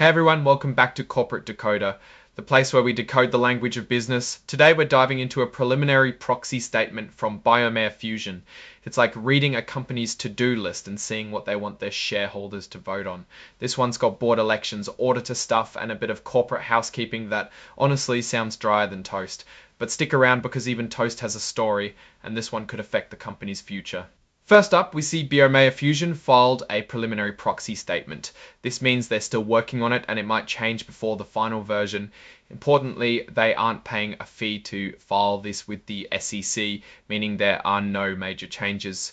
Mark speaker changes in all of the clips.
Speaker 1: Hey everyone, welcome back to Corporate Decoder, the place where we decode the language of business. Today we're diving into a preliminary proxy statement from Biomea Fusion. It's like reading a company's to-do list and seeing what they want their shareholders to vote on. This one's got board elections, auditor stuff, and a bit of corporate housekeeping that honestly sounds drier than toast. But stick around because even toast has a story, and this one could affect the company's future. First up, we see Biomea Fusion filed a preliminary proxy statement. This means they're still working on it and it might change before the final version. Importantly, they aren't paying a fee to file this with the SEC, meaning there are no major changes.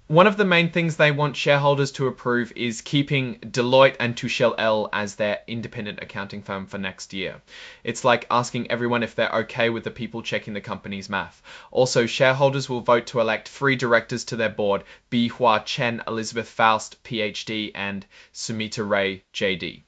Speaker 1: One of the main things they want shareholders to approve is keeping Deloitte and Touchel L as their independent accounting firm for next year. It's like asking everyone if they're okay with the people checking the company's math. Also, shareholders will vote to elect 3 directors to their board: Bihua Chen, Elizabeth Faust, PhD, and Sumita Ray, JD.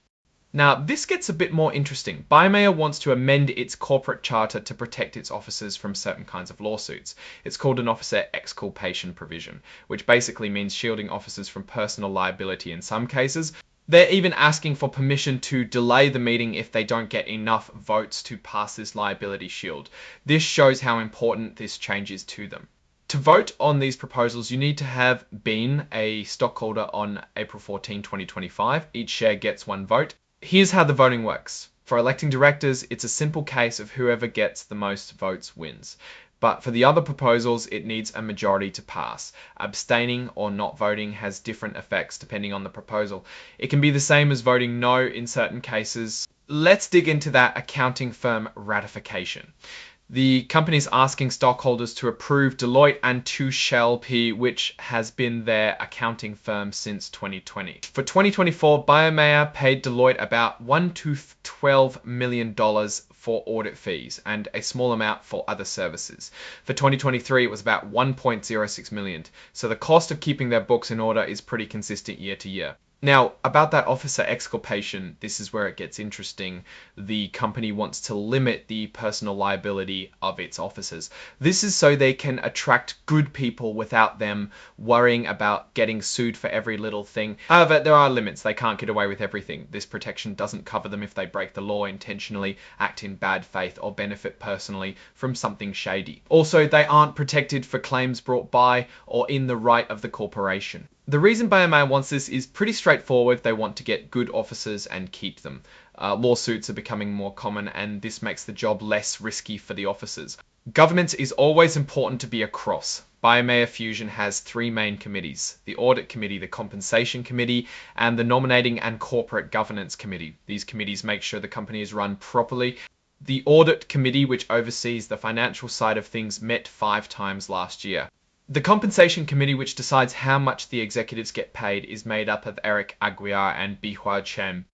Speaker 1: Now, this gets a bit more interesting. Biomea wants to amend its corporate charter to protect its officers from certain kinds of lawsuits. It's called an officer exculpation provision, which basically means shielding officers from personal liability in some cases. They're even asking for permission to delay the meeting if they don't get enough votes to pass this liability shield. This shows how important this change is to them. To vote on these proposals, you need to have been a stockholder on April 14, 2025. Each share gets 1 vote. Here's how the voting works. For electing directors, it's a simple case of whoever gets the most votes wins. But for the other proposals, it needs a majority to pass. Abstaining or not voting has different effects depending on the proposal. It can be the same as voting no in certain cases. Let's dig into that accounting firm ratification. The company is asking stockholders to approve Deloitte and Touchel P, which has been their accounting firm since 2020. For 2024, Biomea paid Deloitte about $1 to $12 million for audit fees and a small amount for other services. For 2023, it was about $1.06 million. So the cost of keeping their books in order is pretty consistent year to year. Now, about that officer exculpation, this is where it gets interesting. The company wants to limit the personal liability of its officers. This is so they can attract good people without them worrying about getting sued for every little thing. However, there are limits. They can't get away with everything. This protection doesn't cover them if they break the law intentionally, act in bad faith, or benefit personally from something shady. Also, they aren't protected for claims brought by or in the right of the corporation. The reason Biomea wants this is pretty straightforward. They want to get good officers and keep them. Lawsuits are becoming more common, and this makes the job less risky for the officers. Governance is always important to be across. Biomea Fusion has 3 main committees: the Audit Committee, the Compensation Committee, and the Nominating and Corporate Governance Committee. These committees make sure the company is run properly. The Audit Committee, which oversees the financial side of things, met 5 times last year. The Compensation Committee, which decides how much the executives get paid, is made up of Eric Aguiar and Bihua Chen.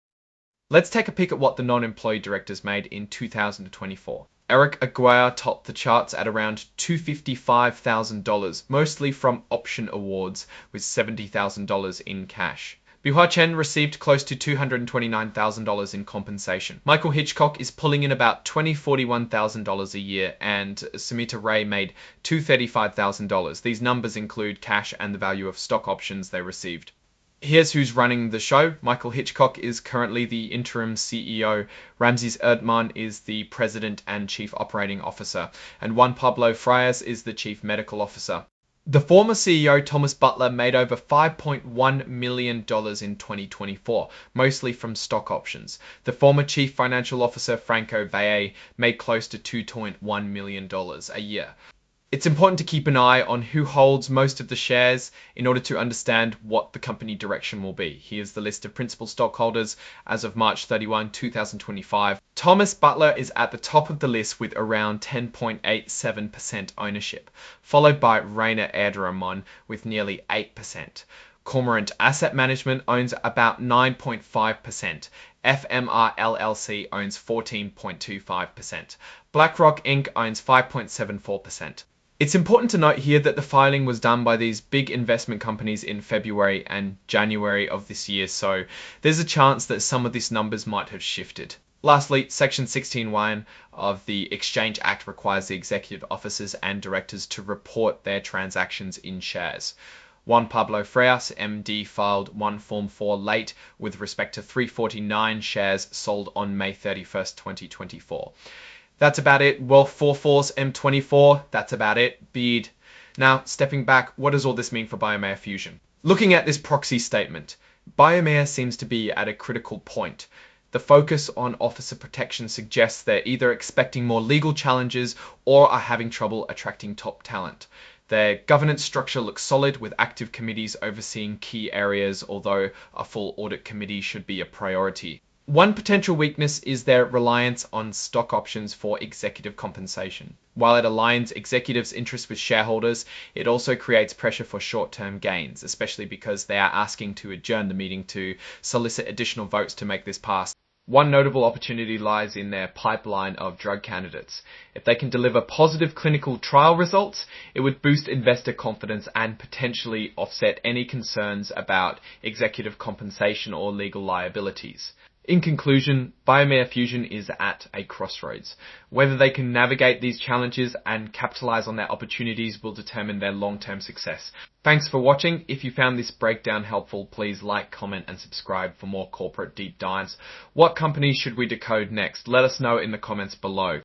Speaker 1: Let's take a peek at what the non-employee directors made in 2024. Eric Aguiar topped the charts at around $255,000, mostly from option awards, with $70,000 in cash. Bihua Chen received close to $229,000 in compensation. Michael Hitchcock is pulling in about $41,000 a year, and Sumita Ray made $235,000. These numbers include cash and the value of stock options they received. Here's who's running the show. Michael Hitchcock is currently the interim CEO. Ramses Erdmann is the president and chief operating officer. And Juan Pablo Frias is the chief medical officer. The former CEO, Thomas Butler, made over $5.1 million in 2024, mostly from stock options. The former chief financial officer, Franco Valle, made close to $2.1 million a year. It's important to keep an eye on who holds most of the shares in order to understand what the company direction will be. Here's the list of principal stockholders as of March 31, 2025. Thomas Butler is at the top of the list with around 10.87% ownership, followed by Rainer Ederermann with nearly 8%. Cormorant Asset Management owns about 9.5%. FMR LLC owns 14.25%. BlackRock Inc. owns 5.74%. It's important to note here that the filing was done by these big investment companies in February and January of this year, so there's a chance that some of these numbers might have shifted. Lastly, Section 16(1) of the Exchange Act requires the executive officers and directors to report their transactions in shares. Juan Pablo Freas, MD, filed one Form 4 late with respect to 349 shares sold on May 31st, 2024. That's about it. Wealth 44's M24, that's about it. Bid. Now, stepping back, what does all this mean for Biomea Fusion? Looking at this proxy statement, Biomea seems to be at a critical point. The focus on officer protection suggests they're either expecting more legal challenges or are having trouble attracting top talent. Their governance structure looks solid with active committees overseeing key areas, although a full audit committee should be a priority. One potential weakness is their reliance on stock options for executive compensation. While it aligns executives' interests with shareholders, it also creates pressure for short-term gains, especially because they are asking to adjourn the meeting to solicit additional votes to make this pass. One notable opportunity lies in their pipeline of drug candidates. If they can deliver positive clinical trial results, it would boost investor confidence and potentially offset any concerns about executive compensation or legal liabilities. In conclusion, Biomea Fusion is at a crossroads. Whether they can navigate these challenges and capitalize on their opportunities will determine their long-term success. Thanks for watching. If you found this breakdown helpful, please like, comment, and subscribe for more corporate deep dives. What companies should we decode next? Let us know in the comments below.